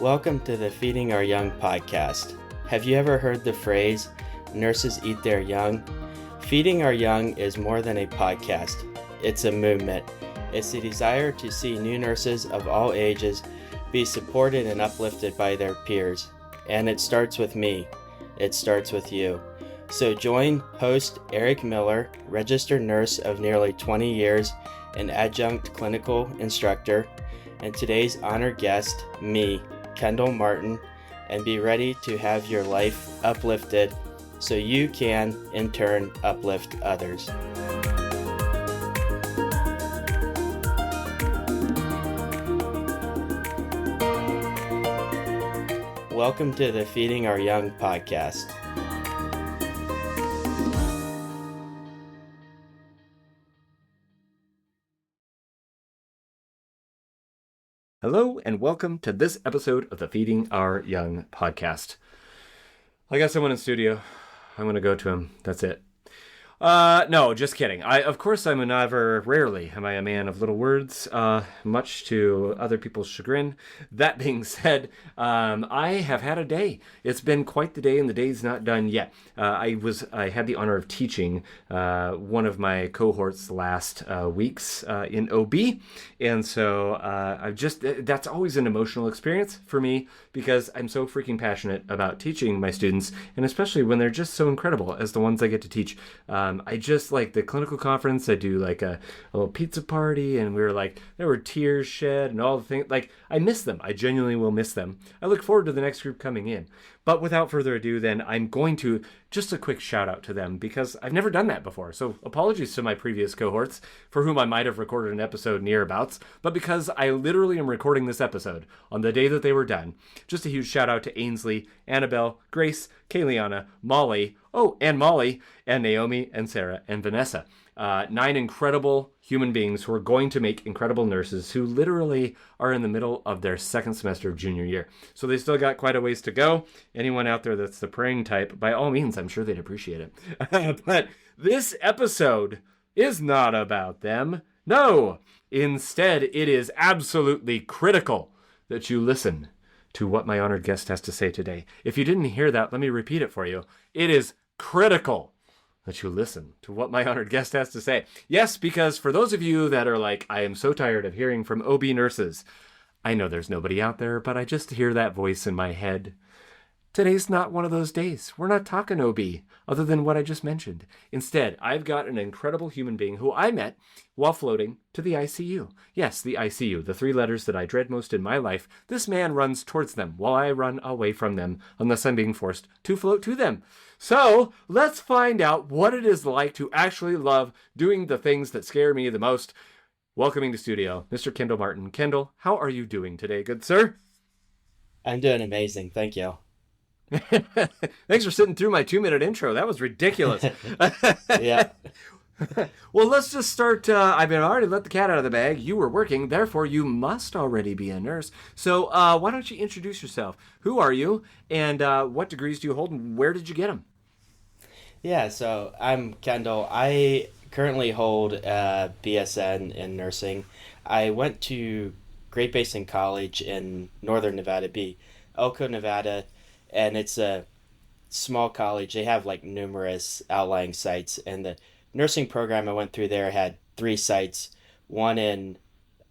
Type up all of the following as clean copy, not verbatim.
Welcome to the Feeding Our Young podcast. Have you ever heard the phrase, nurses eat their young? Feeding Our Young is more than a podcast. It's a movement. It's the desire to see new nurses of all ages be supported and uplifted by their peers. And it starts with me. It starts with you. So join host Eric Miller, registered nurse of nearly 20 years and adjunct clinical instructor, and today's honored guest, me, Kendall Martin, and be ready to have your life uplifted so you can, in turn, uplift others. Welcome to the Feeding Our Young podcast. Hello and welcome to this episode of the Feeding Our Young podcast. I got someone in studio. I'm going to go to him. That's it. No, just kidding. Rarely am I a man of little words, much to other people's chagrin. That being said, I have had a day. It's been quite the day, and the day's not done yet. I had the honor of teaching one of my cohorts last weeks in OB, and so that's always an emotional experience for me because I'm so freaking passionate about teaching my students, and especially when they're just so incredible as the ones I get to teach. I just like the clinical conference. I do like a little pizza party, and there were tears shed and all the things. Like, I miss them. I genuinely will miss them. I look forward to the next group coming in. But without further ado, then I'm going to just a quick shout out to them because I've never done that before. So apologies to my previous cohorts for whom I might have recorded an episode nearabouts, but because I literally am recording this episode on the day that they were done, just a huge shout out to Ainsley, Annabelle, Grace, Kayliana, Molly, and Naomi, and Sarah, and Vanessa. 9 incredible human beings who are going to make incredible nurses who literally are in the middle of their second semester of junior year. So they still got quite a ways to go. Anyone out there that's the praying type, by all means, I'm sure they'd appreciate it. But this episode is not about them. No, instead, it is absolutely critical that you listen to what my honored guest has to say today. If you didn't hear that, let me repeat it for you. It is critical that you listen to what my honored guest has to say. Yes, because for those of you that are like, I am so tired of hearing from OB nurses, I know there's nobody out there, but I just hear that voice in my head. Today's not one of those days. We're not talking OB, other than what I just mentioned. Instead, I've got an incredible human being who I met while floating to the ICU. Yes, the ICU, the 3 letters that I dread most in my life. This man runs towards them while I run away from them, unless I'm being forced to float to them. So let's find out what it is like to actually love doing the things that scare me the most. Welcoming to studio, Mr. Kendall Martin. Kendall, how are you doing today, good sir? I'm doing amazing. Thank you. Thanks for sitting through my 2-minute intro. That was ridiculous. Yeah. Well, let's just start. I've already let the cat out of the bag. You were working, therefore you must already be a nurse. So why don't you introduce yourself? Who are you, and what degrees do you hold, and where did you get them? Yeah, so I'm Kendall. I currently hold a BSN in nursing. I went to Great Basin College in northern Nevada, Elko, Nevada, and it's a small college. They have like numerous outlying sites, and the nursing program I went through there had 3 sites, one in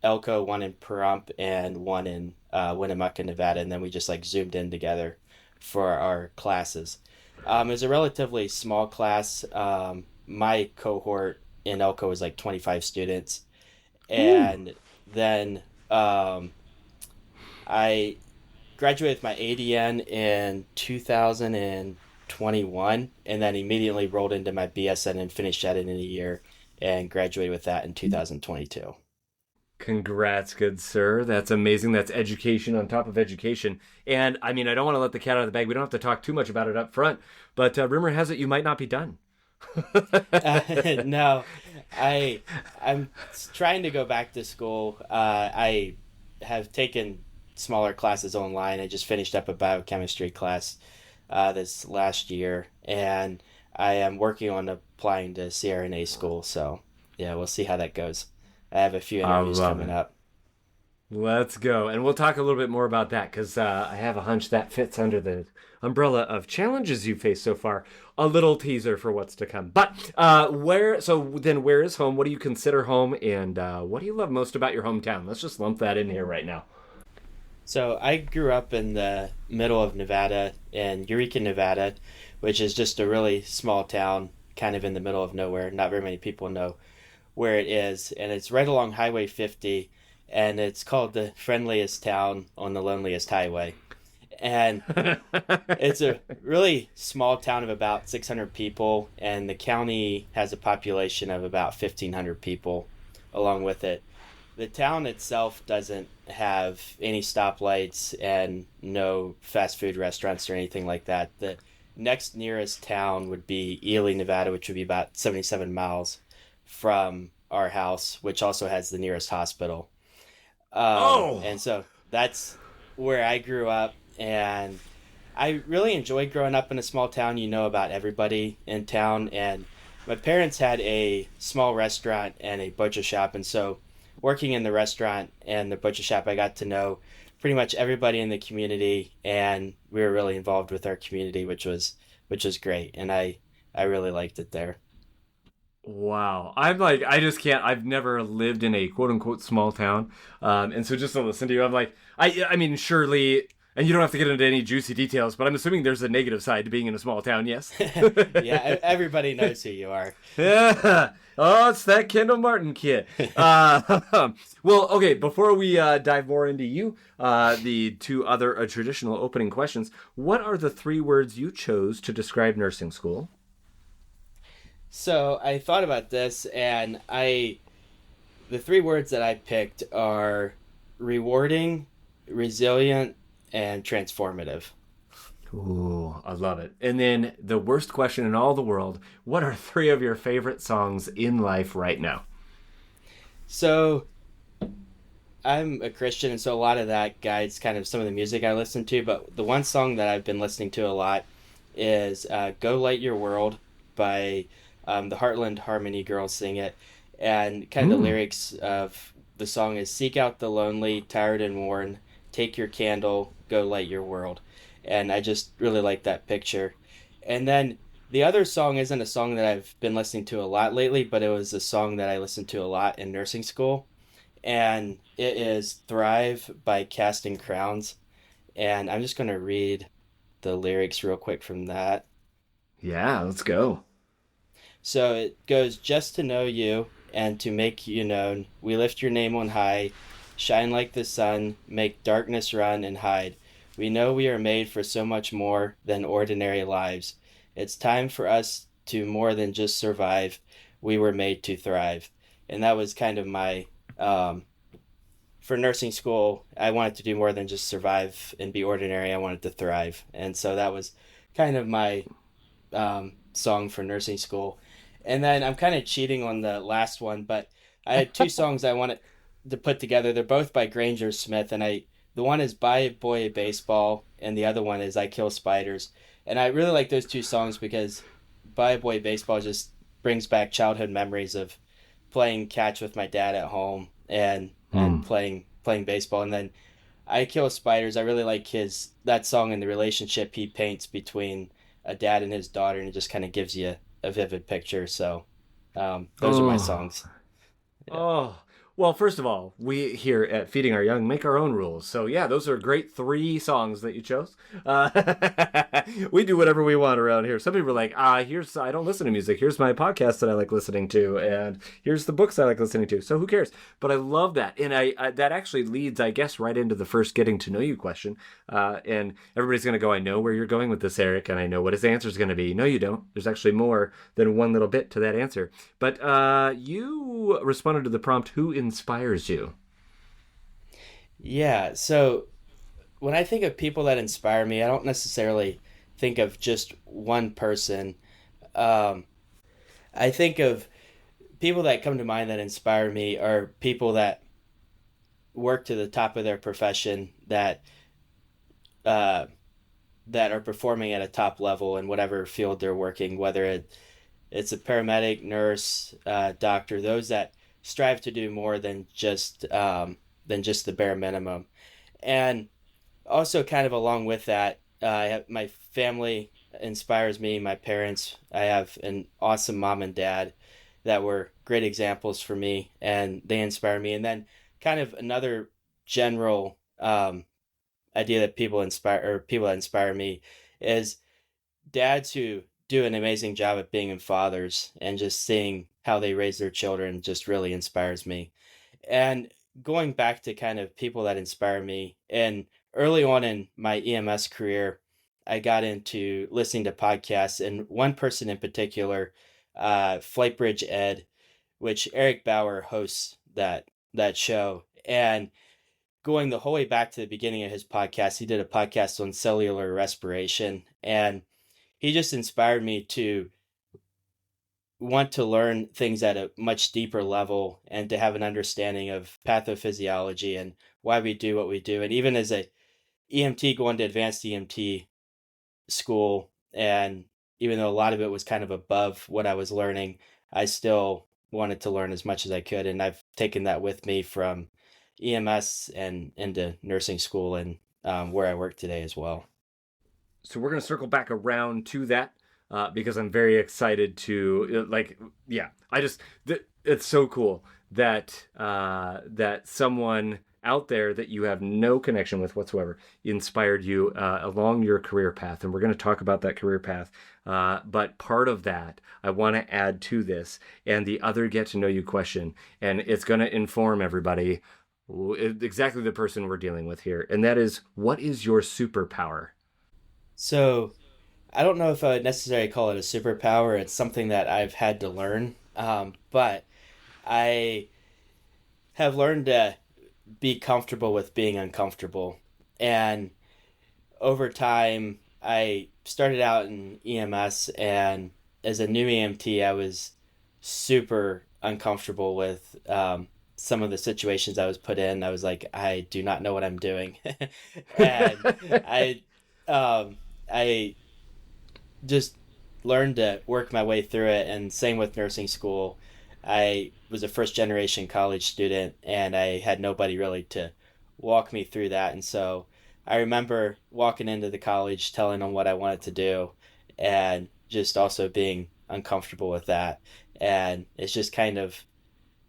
Elko, one in Pahrump, and one in Winnemucca, Nevada, and then we just like zoomed in together for our classes. It was a relatively small class. My cohort in Elko was like 25 students, and then I graduated with my ADN in 2021, and then immediately rolled into my BSN and finished that in a year and graduated with that in 2022. Congrats, good sir. That's amazing. That's education on top of education. And I mean, I don't want to let the cat out of the bag. We don't have to talk too much about it up front, but rumor has it you might not be done. No, I'm trying to go back to school. I have taken smaller classes online. I just finished up a biochemistry class this last year, and I am working on applying to CRNA school. So yeah, we'll see how that goes. I have a few interviews coming up. Let's go. And we'll talk a little bit more about that because I have a hunch that fits under the umbrella of challenges you've faced so far. A little teaser for what's to come. But where is home? What do you consider home? And what do you love most about your hometown? Let's just lump that in here right now. So I grew up in the middle of Nevada in Eureka, Nevada, which is just a really small town, kind of in the middle of nowhere. Not very many people know where it is, and it's right along Highway 50, and it's called the friendliest town on the loneliest highway. And it's a really small town of about 600 people, and the county has a population of about 1,500 people along with it. The town itself doesn't have any stoplights and no fast food restaurants or anything like that. The next nearest town would be Ely, Nevada, which would be about 77 miles from our house, which also has the nearest hospital. Oh, And so that's where I grew up. And I really enjoyed growing up in a small town. You know about everybody in town. And my parents had a small restaurant and a butcher shop. And so working in the restaurant and the butcher shop, I got to know pretty much everybody in the community. And we were really involved with our community, which was great. And I really liked it there. wow. I just can't. I've never lived in a quote unquote small town. And so just to listen to you, I'm like, I mean, surely, and you don't have to get into any juicy details, but I'm assuming there's a negative side to being in a small town, yes? Yeah, everybody knows who you are. Yeah. Oh, it's that Kendall Martin kid. Well, okay, before we dive more into you, the two other traditional opening questions, what are the three words you chose to describe nursing school? So I thought about this, and the three words that I picked are rewarding, resilient, and transformative. Ooh, I love it. And then the worst question in all the world, what are three of your favorite songs in life right now? So I'm a Christian, and so a lot of that guides kind of some of the music I listen to. But the one song that I've been listening to a lot is "Go Light Your World" by the Heartland Harmony Girls sing it, and kind of the Mm. lyrics of the song is "Seek out the lonely, tired and worn, take your candle, go light your world," and I just really like that picture. And then the other song isn't a song that I've been listening to a lot lately, but it was a song that I listened to a lot in nursing school, and it is "Thrive" by Casting Crowns, and I'm just going to read the lyrics real quick from that. Yeah, let's go. So it goes, "Just to know you and to make you known, we lift your name on high, shine like the sun, make darkness run and hide. We know we are made for so much more than ordinary lives. It's time for us to more than just survive. We were made to thrive." And that was kind of my, for nursing school, I wanted to do more than just survive and be ordinary. I wanted to thrive. And so that was kind of my song for nursing school. And then I'm kind of cheating on the last one, but I had two songs I wanted to put together. They're both by Granger Smith, and the one is "Buy a Boy a Baseball," and the other one is "I Kill Spiders." And I really like those two songs because "Buy a Boy a Baseball" just brings back childhood memories of playing catch with my dad at home and playing baseball. And then "I Kill Spiders," I really like his that song and the relationship he paints between a dad and his daughter, and it just kind of gives you a vivid picture. So those are my Oh, songs. Yeah. oh. Well, first of all, we here at Feeding Our Young make our own rules. So yeah, those are great three songs that you chose. Uh, we do whatever we want around here. Some people are like, here's I don't listen to music. Here's my podcast that I like listening to, and here's the books I like listening to. So who cares? But I love that, and I that actually leads, I guess, right into the first getting to know you question. And everybody's gonna go, I know where you're going with this, Eric, and I know what his answer is gonna be. No, you don't. There's actually more than one little bit to that answer. But you responded to the prompt, who inspires you? Yeah. So when I think of people that inspire me, I don't necessarily think of just one person. Um, I think of people that come to mind that inspire me are people that work to the top of their profession, uh, that are performing at a top level in whatever field they're working, whether it's a paramedic, nurse, doctor, those that strive to do more than just than just the bare minimum. And also, kind of along with that, my family inspires me. My parents, I have an awesome mom and dad that were great examples for me, and they inspire me. And then, kind of another general idea that people that inspire me is dads who do an amazing job at being fathers, and just seeing how they raise their children just really inspires me. And going back to kind of people that inspire me, and early on in my EMS career, I got into listening to podcasts, and one person in particular, Flightbridge Ed, which Eric Bauer hosts that show. And going the whole way back to the beginning of his podcast, he did a podcast on cellular respiration, and he just inspired me to want to learn things at a much deeper level, and to have an understanding of pathophysiology and why we do what we do. And even as a EMT going to advanced EMT school, and even though a lot of it was kind of above what I was learning, I still wanted to learn as much as I could. And I've taken that with me from EMS and into nursing school, and where I work today as well. So we're going to circle back around to that because I'm very excited to it's so cool that that someone out there that you have no connection with whatsoever inspired you along your career path. And we're going to talk about that career path. But part of that I want to add to this, and the other get to know you question, and it's going to inform everybody exactly the person we're dealing with here. And that is, what is your superpower? So I don't know if I would necessarily call it a superpower. It's something that I've had to learn. But I have learned to be comfortable with being uncomfortable. And over time, I started out in EMS, and as a new EMT, I was super uncomfortable with some of the situations I was put in. I was like, I do not know what I'm doing. And I, I just learned to work my way through it. And same with nursing school. I was a first generation college student, and I had nobody really to walk me through that. And so I remember walking into the college, telling them what I wanted to do, and just also being uncomfortable with that. And it's just kind of,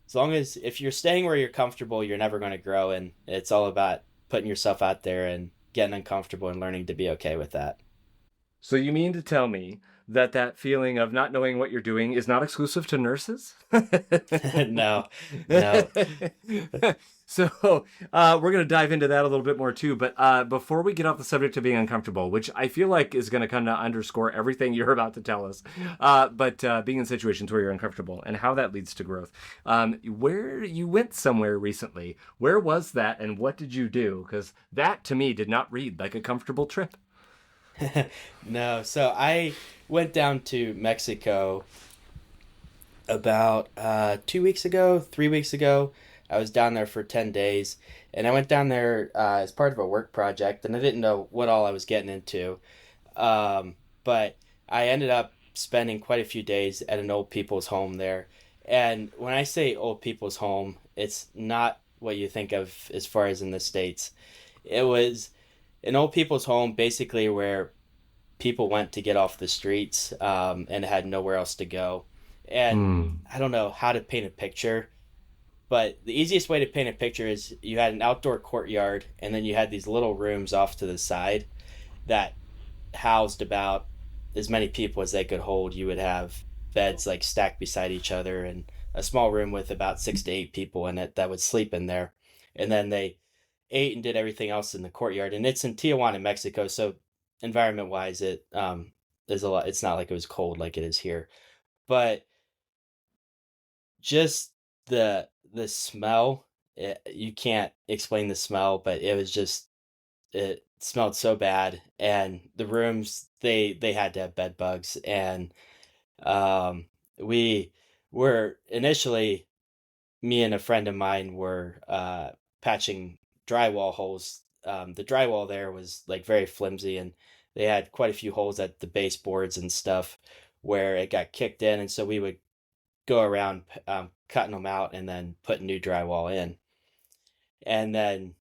as long as if you're staying where you're comfortable, you're never going to grow. And it's all about putting yourself out there and getting uncomfortable and learning to be okay with that. So you mean to tell me that that feeling of not knowing what you're doing is not exclusive to nurses? No, no. So we're going to dive into that a little bit more too. But before we get off the subject of being uncomfortable, which I feel like is going to kind of underscore everything you're about to tell us, but being in situations where you're uncomfortable and how that leads to growth. Where you went somewhere recently, where was that, and what did you do? Because that to me did not read like a comfortable trip. No, so I went down to Mexico about 2 weeks ago, 3 weeks ago. I was down there for 10 days, and I went down there as part of a work project, and I didn't know what all I was getting into. But I ended up spending quite a few days at an old people's home there. And when I say old people's home, it's not what you think of as far as in the States. It was an old people's home basically where people went to get off the streets, and had nowhere else to go. And I don't know how to paint a picture, but the easiest way to paint a picture is you had an outdoor courtyard, and then you had these little rooms off to the side that housed about as many people as they could hold. You would have beds like stacked beside each other, and a small room with about 6 to 8 people in it that would sleep in there. And then they ate and did everything else in the courtyard. And it's in Tijuana, Mexico, so environment wise, it there's a lot. It's not like it was cold like it is here, but just the smell. You can't explain the smell, but it was just, it smelled so bad. And the rooms, they had to have bed bugs. And we were initially, me and a friend of mine were patching drywall holes. The drywall there was like very flimsy, and they had quite a few holes at the baseboards and stuff where it got kicked in. And so we would go around cutting them out and then putting new drywall in. and then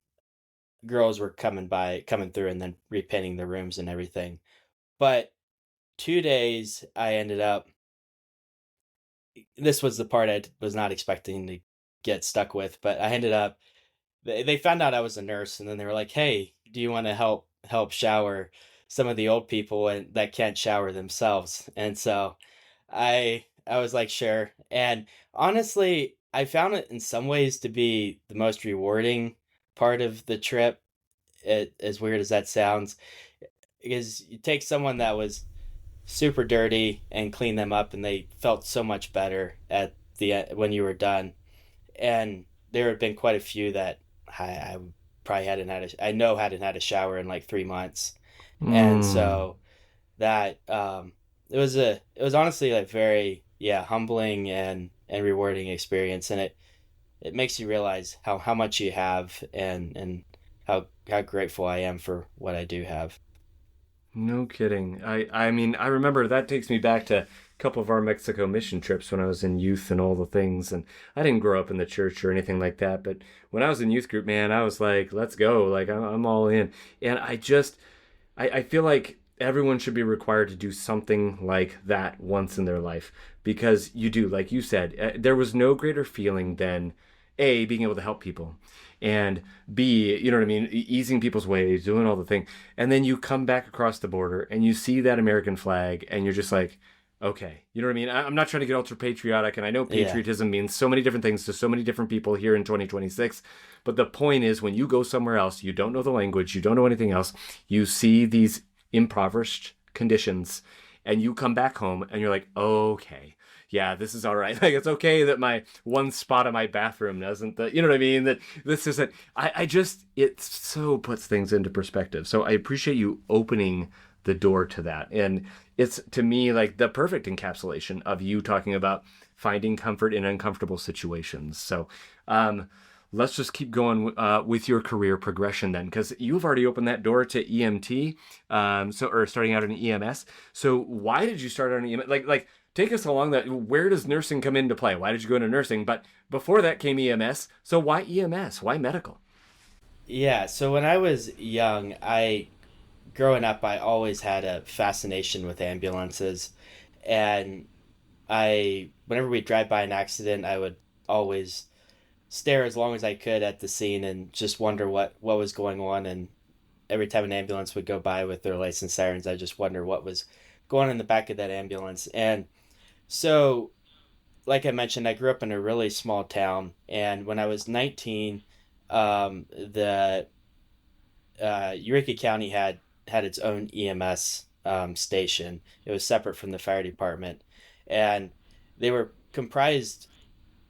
girls were coming through and then repainting the rooms and everything. But 2 days I ended up, this was the part I was not expecting to get stuck with, but I ended up, they found out I was a nurse, and then they were like, "Hey, do you want to help shower some of the old people and that can't shower themselves?" And so I was like, "Sure." And honestly, I found it in some ways to be the most rewarding part of the trip. As weird as that sounds, because you take someone that was super dirty and clean them up, and they felt so much better at the end when you were done. And there have been quite a few that I probably hadn't had a shower in like 3 months, and Mm. so that it was honestly like very, yeah, humbling and rewarding experience, and it makes you realize how much you have, and how grateful I am for what I do have. No kidding. I mean, I remember that takes me back to a couple of our Mexico mission trips when I was in youth and all the things. And I didn't grow up in the church or anything like that, but when I was in youth group, man, I was like, let's go. Like I'm all in. And I feel like everyone should be required to do something like that once in their life because you do, like you said, there was no greater feeling than A, being able to help people, and B, you know what I mean, easing people's ways, doing all the thing. And then you come back across the border and you see that American flag and you're just like, okay, you know what I mean? I'm not trying to get ultra patriotic, and I know Yeah. patriotism means so many different things to so many different people here in 2026. But the point is, when you go somewhere else, you don't know the language, you don't know anything else, you see these impoverished conditions, and you come back home and you're like, okay, yeah, this is all right. Like, it's okay that my one spot of my bathroom doesn't, you know what I mean? That this isn't, I just, it so puts things into perspective. So I appreciate you opening the door to that. And it's to me like the perfect encapsulation of you talking about finding comfort in uncomfortable situations. So, let's just keep going with your career progression then, because you've already opened that door to EMT, or starting out in EMS. So why did you start on EMS? Like take us along that. Where does nursing come into play? Why did you go into nursing? But before that came EMS. So why EMS? Why medical? Yeah, so when I was young, I growing up, I always had a fascination with ambulances, and I whenever we drive by an accident, I would always stare as long as I could at the scene and just wonder what was going on. And every time an ambulance would go by with their lights and sirens, I just wonder what was going on in the back of that ambulance. And so, like I mentioned, I grew up in a really small town, and when I was 19, the Eureka County had its own EMS station. It was separate from the fire department, and they were comprised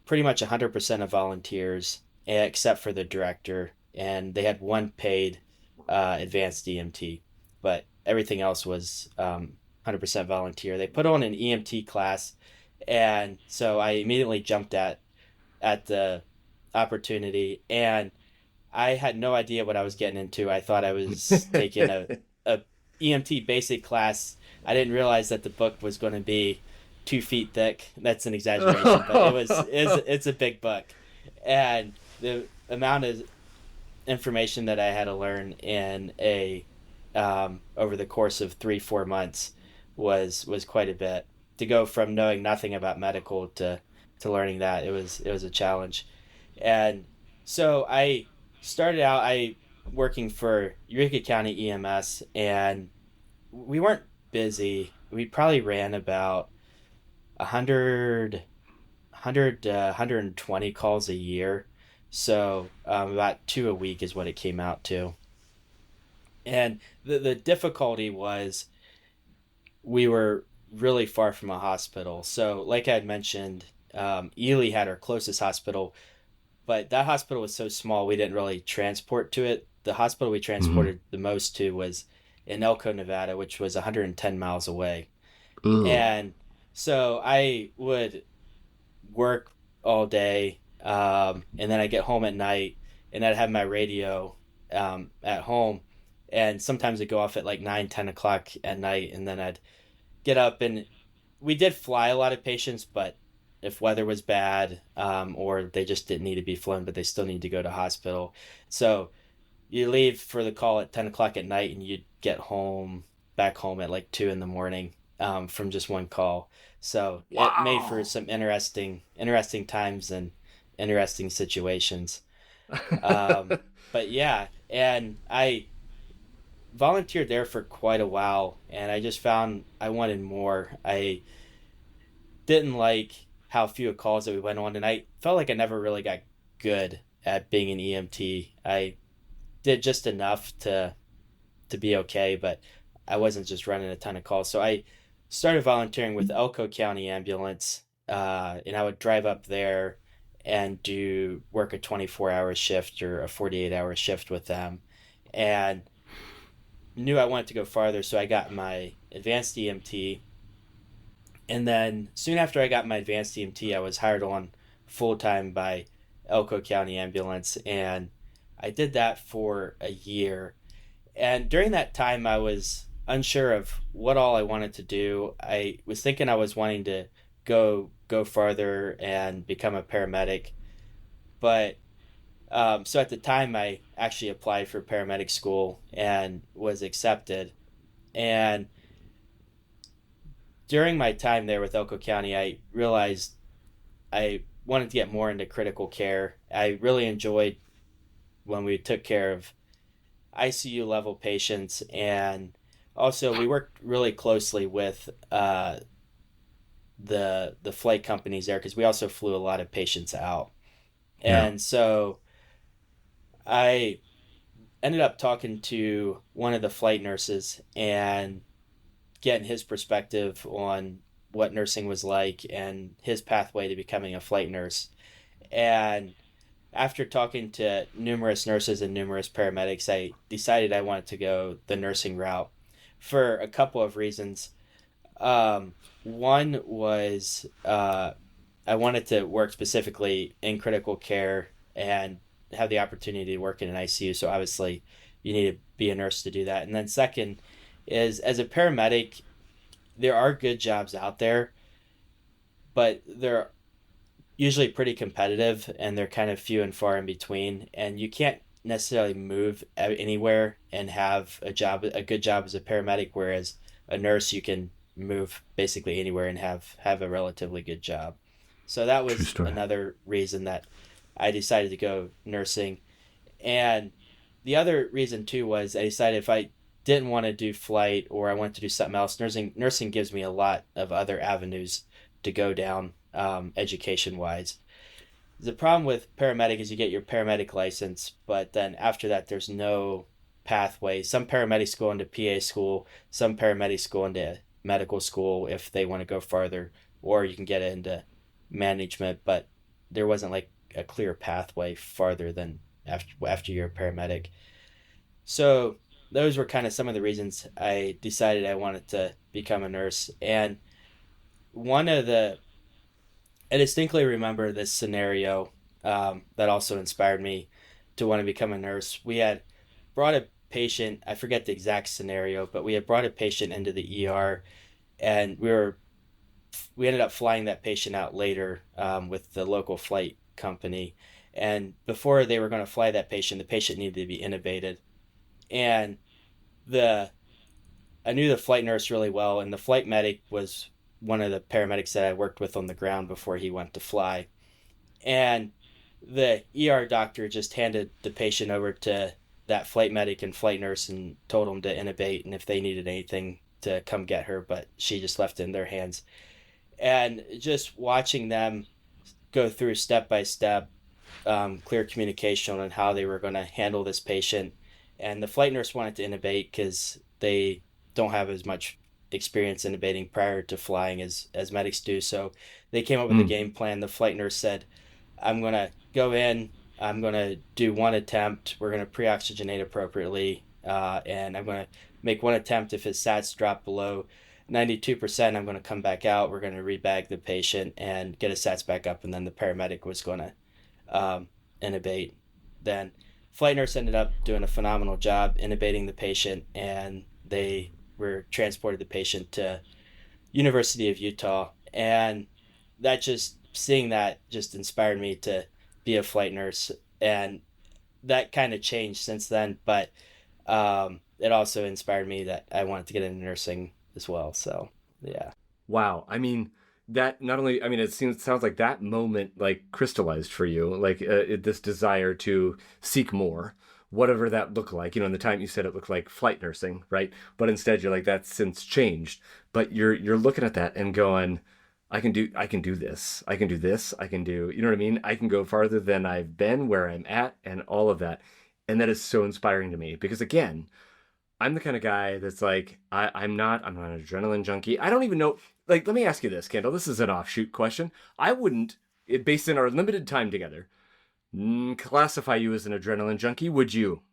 pretty much 100% of volunteers, except for the director, and they had one paid advanced EMT, but everything else was 100% volunteer. They put on an EMT class, and so I immediately jumped at the opportunity, and I had no idea what I was getting into. I thought I was taking a EMT basic class. I didn't realize that the book was going to be 2 feet thick. That's an exaggeration, but it's a big book, and the amount of information that I had to learn in a over the course of 3 4 months was quite a bit. To go from knowing nothing about medical to learning that, it was a challenge. And so I started out I working for Eureka County EMS, and we weren't busy. We probably ran about 100 120 calls a year. So about two a week is what it came out to. And the difficulty was we were really far from a hospital. So, like I had mentioned, Ely had our closest hospital, but that hospital was so small we didn't really transport to it. The hospital we Mhm. transported the most to was in Elko, Nevada, which was 110 miles away. Ugh. And so I would work all day, and then I get home at night, and I'd have my radio at home, and sometimes it'd go off at like 9 10 o'clock at night, and then I'd get up, and we did fly a lot of patients, but if weather was bad, or they just didn't need to be flown, but they still need to go to hospital. So you leave for the call at 10 o'clock at night and you get back home at like 2 in the morning, from just one call. So it made for Wow. some interesting times and interesting situations. Um, but yeah, and I volunteered there for quite a while, and I just found I wanted more. I didn't like how few calls that we went on, and I felt like I never really got good at being an EMT. I did just enough to be okay, but I wasn't just running a ton of calls. So I started volunteering with Elko County Ambulance, and I would drive up there and do work a 24-hour shift or a 48-hour shift with them, and knew I wanted to go farther, so I got my advanced EMT. And then soon after I got my advanced EMT, I was hired on full time by Elko County Ambulance, and I did that for a year. And during that time, I was unsure of what all I wanted to do. I was thinking I was wanting to go farther and become a paramedic, but so at the time, I actually applied for paramedic school and was accepted. And during my time there with Elko County, I realized I wanted to get more into critical care. I really enjoyed when we took care of ICU level patients, and also we worked really closely with the flight companies there because we also flew a lot of patients out. Yeah. And so I ended up talking to one of the flight nurses and getting his perspective on what nursing was like and his pathway to becoming a flight nurse. And after talking to numerous nurses and numerous paramedics, I decided I wanted to go the nursing route for a couple of reasons. One was I wanted to work specifically in critical care and have the opportunity to work in an ICU. So obviously, you need to be a nurse to do that. And then second is as a paramedic, there are good jobs out there, but they're usually pretty competitive and they're kind of few and far in between. And you can't necessarily move anywhere and have a good job as a paramedic, whereas a nurse you can move basically anywhere and have a relatively good job. So that True was story. another reason that I decided to go nursing. And the other reason too was I decided if I didn't want to do flight or I wanted to do something else, nursing gives me a lot of other avenues to go down, education wise. The problem with paramedic is you get your paramedic license, but then after that there's no pathway. Some paramedics go into PA school, some paramedics go into medical school if they want to go farther, or you can get into management, but there wasn't like a clear pathway farther than after you're a paramedic. So those were kind of some of the reasons I decided I wanted to become a nurse. And one of the I distinctly remember this scenario, that also inspired me to want to become a nurse. We had brought a patient, I forget the exact scenario, but we had brought a patient into the ER, and we ended up flying that patient out later, with the local flight company. And before they were going to fly that patient, the patient needed to be intubated. And the I knew the flight nurse really well, and the flight medic was one of the paramedics that I worked with on the ground before he went to fly. And the ER doctor just handed the patient over to that flight medic and flight nurse and told them to intubate and if they needed anything to come get her, but she just left it in their hands. And just watching them go through step by step, clear communication on how they were going to handle this patient. And the flight nurse wanted to intubate because they don't have as much experience intubating prior to flying as medics do. So they came up with a Mm. game plan. The flight nurse said, I'm going to go in, I'm going to do one attempt, we're going to pre-oxygenate appropriately, and I'm going to make one attempt. If his sats drop below 92%, I'm going to come back out, we're going to rebag the patient and get his sats back up, and then the paramedic was going to intubate. Then flight nurse ended up doing a phenomenal job intubating the patient, and they were transported the patient to University of Utah. And that just seeing that just inspired me to be a flight nurse, and that kind of changed since then. But it also inspired me that I wanted to get into nursing as well. So yeah. Wow. I mean, that not only, I mean, sounds like that moment like crystallized for you, like this desire to seek more, whatever that looked like. You know, in the time you said it looked like flight nursing, right? But instead you're like, that's since changed. But you're looking at that and going, I can do this. I can do this. I can do, you know what I mean? I can go farther than I've been, where I'm at, and all of that. And that is so inspiring to me because again, I'm the kind of guy that's like, I'm not an adrenaline junkie. I don't even know. Like, let me ask you this, Kendall. This is an offshoot question. I wouldn't, based on our limited time together, classify you as an adrenaline junkie. Would you?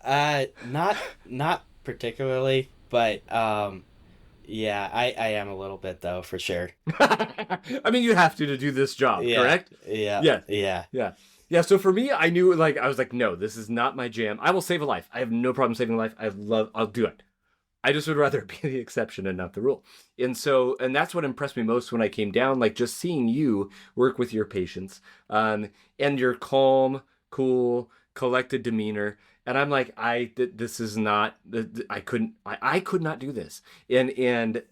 Not particularly, but yeah, I am a little bit though, for sure. I mean, you have to do this job, Yeah, correct? yeah, Yeah, yeah. yeah. Yeah, so for me, I knew, like, I was like, no, this is not my jam. I will save a life. I have no problem saving a life. I'll do it. I just would rather be the exception and not the rule. And that's what impressed me most when I came down, like just seeing you work with your patients, and your calm, cool, collected demeanor. And I'm like, this is not, I could not do this. And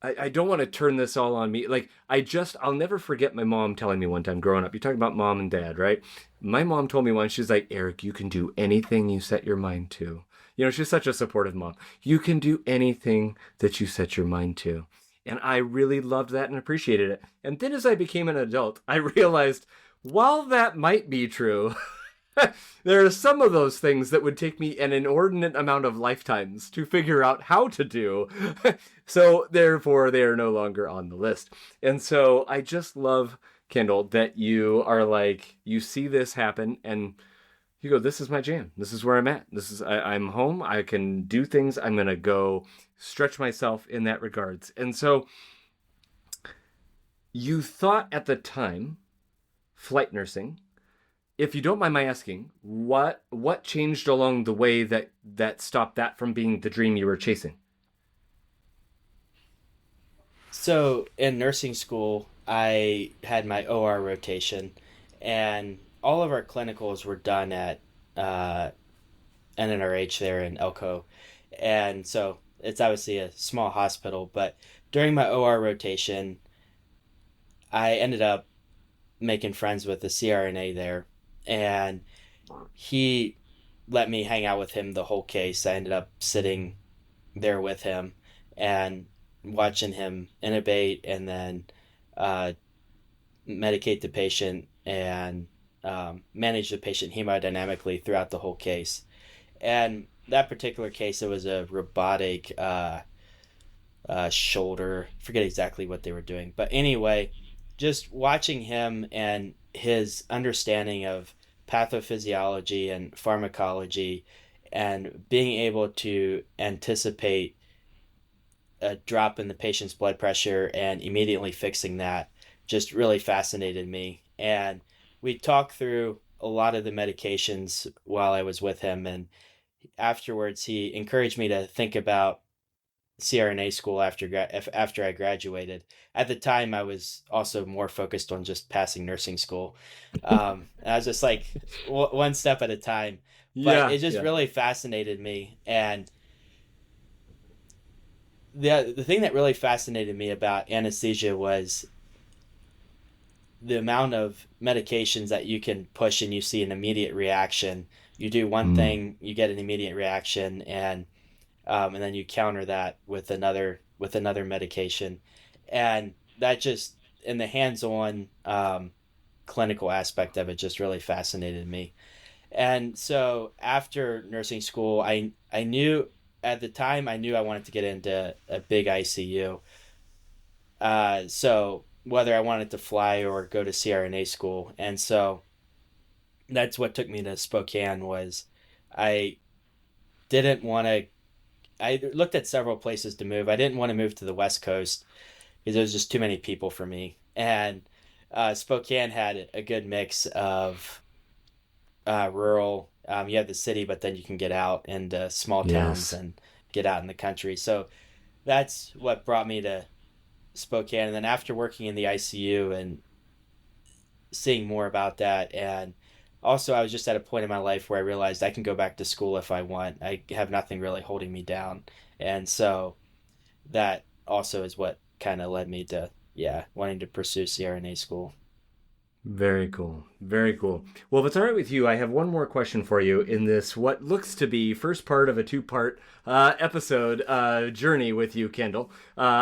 I don't want to turn this all on me. Like, I'll never forget my mom telling me one time growing up. You talk about mom and dad, right? My mom told me once, she's like, Eric, you can do anything you set your mind to. You know, she's such a supportive mom. You can do anything that you set your mind to. And I really loved that and appreciated it. And then as I became an adult, I realized while that might be true, there are some of those things that would take me an inordinate amount of lifetimes to figure out how to do. So therefore, they are no longer on the list. And so I just love, Kendall, that you are like, you see this happen and you go, this is my jam. This is where I'm at. I'm home. I can do things. I'm going to go stretch myself in that regards. And so you thought at the time, flight nursing. If you don't mind my asking, what changed along the way that stopped that from being the dream you were chasing? So in nursing school, I had my OR rotation, and all of our clinicals were done at NNRH there in Elko. And so it's obviously a small hospital, but during my OR rotation, I ended up making friends with the CRNA there, and he let me hang out with him the whole case. I ended up sitting there with him and watching him intubate and then medicate the patient and manage the patient hemodynamically throughout the whole case. And that particular case, it was a robotic shoulder. I forget exactly what they were doing. But anyway, just watching him and his understanding of pathophysiology and pharmacology and being able to anticipate a drop in the patient's blood pressure and immediately fixing that just really fascinated me. And we talked through a lot of the medications while I was with him, and afterwards he encouraged me to think about CRNA school after I graduated. At the time, I was also more focused on just passing nursing school. I was just like one step at a time, but it just really fascinated me. And the thing that really fascinated me about anesthesia was the amount of medications that you can push and you see an immediate reaction. You do one thing, you get an immediate reaction, and then you counter that with another medication, and that just, in the hands-on clinical aspect of it, just really fascinated me. And so after nursing school, I knew at the time, I knew I wanted to get into a big ICU. So whether I wanted to fly or go to CRNA school, and so that's what took me to Spokane. Was I didn't want to. I looked at several places to move. I didn't want to move to the West Coast because there was just too many people for me. And Spokane had a good mix of rural. You have the city, but then you can get out into small towns and get out in the country. So that's what brought me to Spokane. And then after working in the ICU and seeing more about that, and also I was just at a point in my life where I realized I can go back to school if I want. I have nothing really holding me down. And so that also is what kind of led me to, yeah, wanting to pursue CRNA school. Very cool. Very cool. Well, if it's all right with you, I have one more question for you in this what looks to be first part of a two-part episode journey with you, Kendall,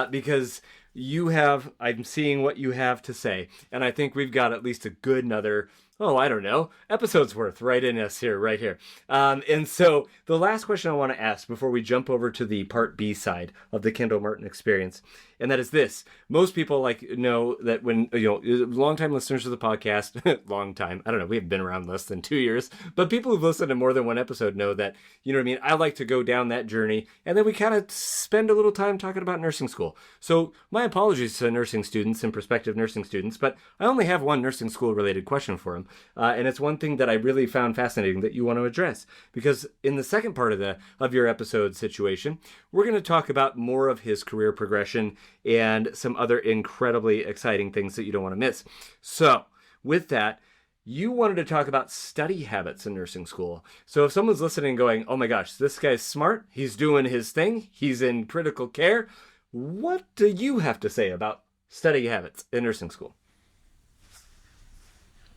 because I'm seeing what you have to say, and I think we've got at least a good another, oh, I don't know, episode's worth right in us here, right here. And so the last question I want to ask before we jump over to the part B side of the Kendall Martin experience, and that is this. Most people know that when, longtime listeners of the podcast, long time, I don't know, we have been around less than 2 years, but people who've listened to more than one episode know that, you know what I mean? I like to go down that journey, and then we kind of spend a little time talking about nursing school. So my apologies to nursing students and prospective nursing students, but I only have one nursing school related question for them. And it's one thing that I really found fascinating that you want to address, because in the second part of your episode situation, we're going to talk about more of his career progression and some other incredibly exciting things that you don't want to miss. So, with that, you wanted to talk about study habits in nursing school. So if someone's listening going, oh my gosh, this guy's smart, he's doing his thing, he's in critical care, what do you have to say about study habits in nursing school?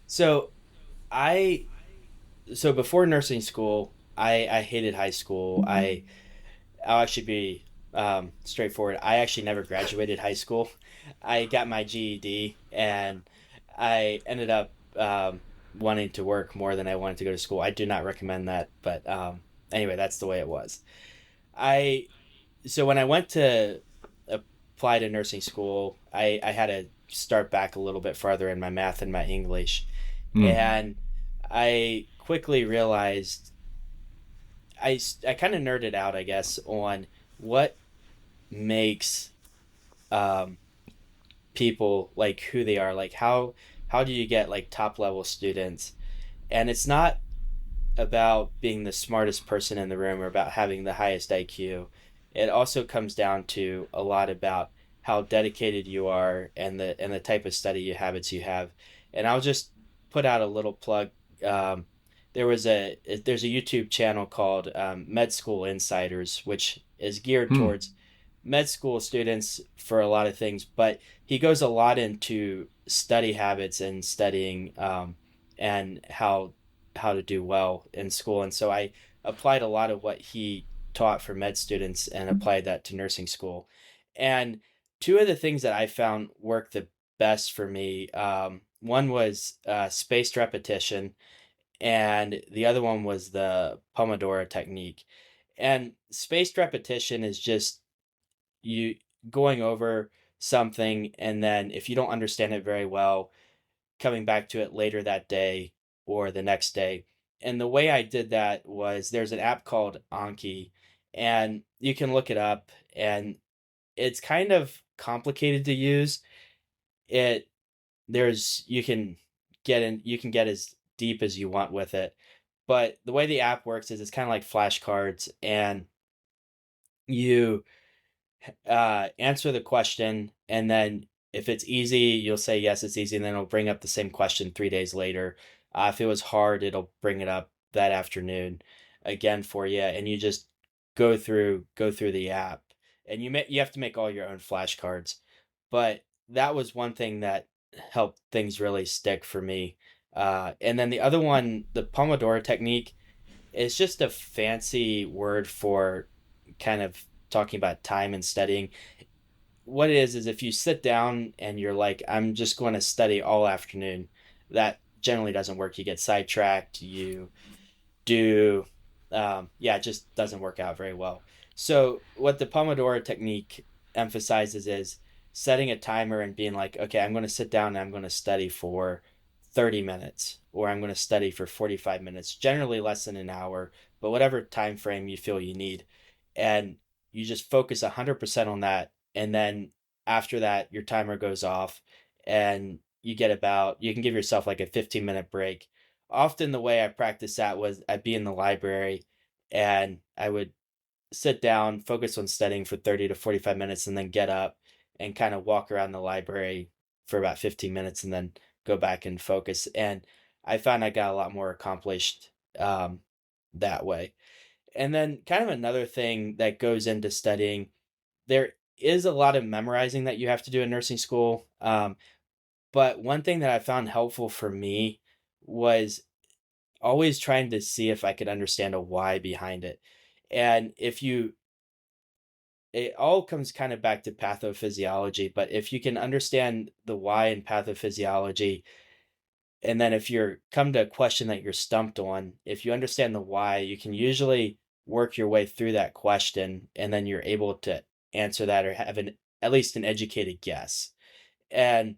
So I so before nursing school, I hated high school. I'll actually be straightforward. I actually never graduated high school. I got my GED, and I ended up wanting to work more than I wanted to go to school. I do not recommend that, but anyway, that's the way it was. I So when I went to apply to nursing school, I had to start back a little bit farther in my math and my English, Hmm. and I quickly realized I kind of nerded out, I guess, on what makes um, people like who they are. Like how do you get like top level students? And it's not about being the smartest person in the room or about having the highest IQ. It also comes down to a lot about how dedicated you are and the type of study habits you have. And I'll just put out a little plug. Um, there's a YouTube channel called Med School Insiders, which is geared Hmm. towards med school students for a lot of things, but he goes a lot into study habits and studying and how to do well in school. And so I applied a lot of what he taught for med students and applied that to nursing school. And two of the things that I found worked the best for me, one was spaced repetition, and the other one was the Pomodoro technique. And spaced repetition is just you going over something, and then if you don't understand it very well, coming back to it later that day or the next day. And the way I did that was there's an app called Anki, and you can look it up, and it's kind of complicated to use. It there's you can get as deep as you want with it. But the way the app works is it's kind of like flashcards, and you answer the question, and then if it's easy, you'll say yes, it's easy, and then it'll bring up the same question 3 days later. If it was hard, it'll bring it up that afternoon again for you, and you just go through the app, and you have to make all your own flashcards. But that was one thing that helped things really stick for me. And then the other one, the Pomodoro technique, is just a fancy word for kind of talking about time and studying. What it is if you sit down and you're like, I'm just going to study all afternoon, that generally doesn't work. You get sidetracked. You do, yeah, it just doesn't work out very well. So, what the Pomodoro technique emphasizes is setting a timer and being like, okay, I'm going to sit down and I'm going to study for 30 minutes, or I'm going to study for 45 minutes, generally less than an hour, but whatever time frame you feel you need. And you just focus 100% on that. And then after that, your timer goes off, and you can give yourself like a 15-minute break. Often the way I practiced that was I'd be in the library, and I would sit down, focus on studying for 30 to 45 minutes, and then get up and kind of walk around the library for about 15 minutes and then go back and focus. And I found I got a lot more accomplished that way. And then kind of another thing that goes into studying, there is a lot of memorizing that you have to do in nursing school. But one thing that I found helpful for me was always trying to see if I could understand a why behind it. And it all comes kind of back to pathophysiology, but if you can understand the why in pathophysiology, and then if you're come to a question that you're stumped on, if you understand the why, you can usually work your way through that question, and then you're able to answer that or have at least an educated guess. And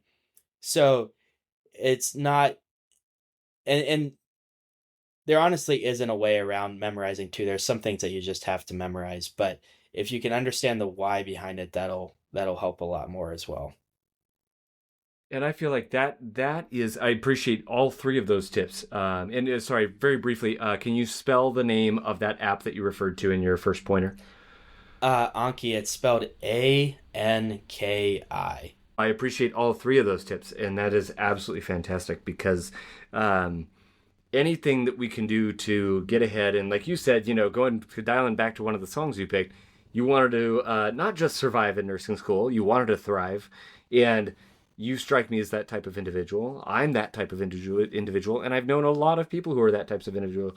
so it's not, and there honestly isn't a way around memorizing too. There's some things that you just have to memorize, but if you can understand the why behind it, that'll help a lot more as well. And I feel like that is, I appreciate all three of those tips. Sorry, very briefly, can you spell the name of that app that you referred to in your first pointer? Anki, it's spelled Anki. I appreciate all three of those tips, and that is absolutely fantastic because anything that we can do to get ahead, and like you said, dialing back to one of the songs you picked, you wanted to not just survive in nursing school, you wanted to thrive, and you strike me as that type of individual. I'm that type of individual, and I've known a lot of people who are that types of individual.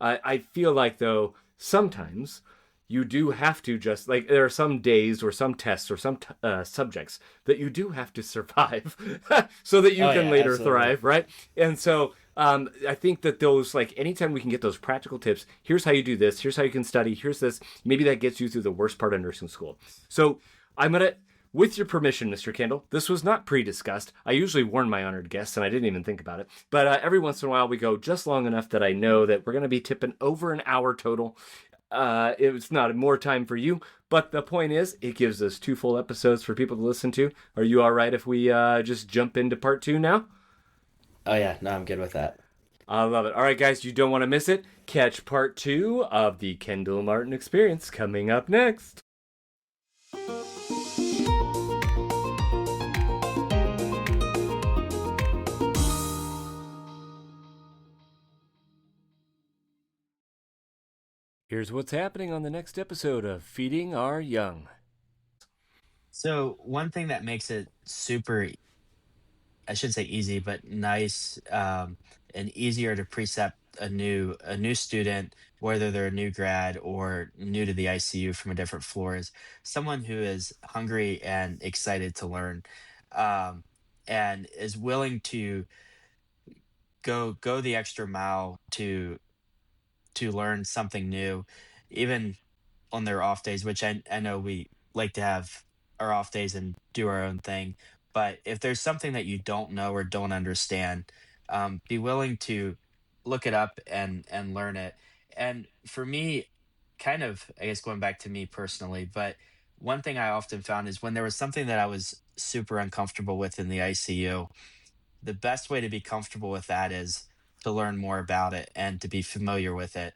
I feel like, though, sometimes you do have to just, like, there are some days or some tests or some subjects that you do have to survive so that you can later absolutely thrive, right? And so I think that those, like, anytime we can get those practical tips, here's how you do this, here's how you can study, here's this, maybe that gets you through the worst part of nursing school. So I'm going to, with your permission, Mr. Kendall, this was not pre-discussed. I usually warn my honored guests, and I didn't even think about it. But every once in a while, we go just long enough that I know that we're going to be tipping over an hour total. It's not more time for you, but the point is, it gives us 2 full episodes for people to listen to. Are you all right if we just jump into part 2 now? Oh, yeah. No, I'm good with that. I love it. All right, guys, you don't want to miss it. Catch part 2 of the Kendall Martin Experience coming up next. Here's what's happening on the next episode of Feeding Our Young. So one thing that makes it super, I should say easy, but nice, and easier to precept a new student, whether they're a new grad or new to the ICU from a different floor, is someone who is hungry and excited to learn, um, and is willing to go the extra mile to learn something new, even on their off days, which I know we like to have our off days and do our own thing. But if there's something that you don't know or don't understand, be willing to look it up and learn it. And for me, kind of, I guess going back to me personally, but one thing I often found is when there was something that I was super uncomfortable with in the ICU, the best way to be comfortable with that is to learn more about it and to be familiar with it.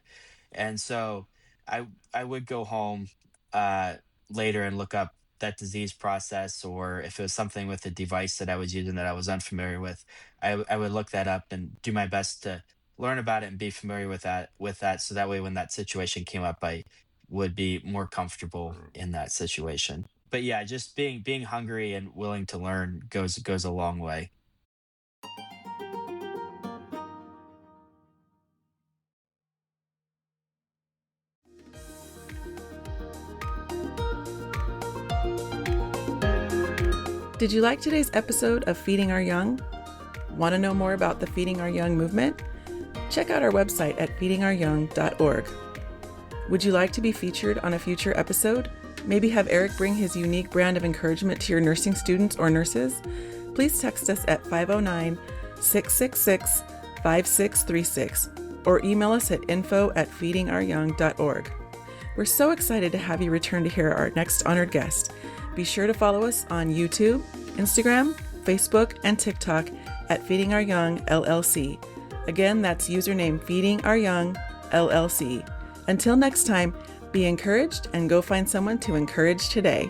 And so I would go home uh, later and look up that disease process, or if it was something with a device that I was using that I was unfamiliar with, I would look that up and do my best to learn about it and be familiar with that. So that way, when that situation came up, I would be more comfortable in that situation. But yeah, just being hungry and willing to learn goes a long way. Did you like today's episode of Feeding Our Young? Want to know more about the Feeding Our Young movement? Check out our website at feedingouryoung.org. Would you like to be featured on a future episode? Maybe have Eric bring his unique brand of encouragement to your nursing students or nurses? Please text us at 509-666-5636 or email us at info@feedingouryoung.org. We're so excited to have you return to hear our next honored guest. Be sure to follow us on YouTube, Instagram, Facebook, and TikTok at Feeding Our Young LLC. Again, that's username Feeding Our Young LLC. Until next time, be encouraged and go find someone to encourage today.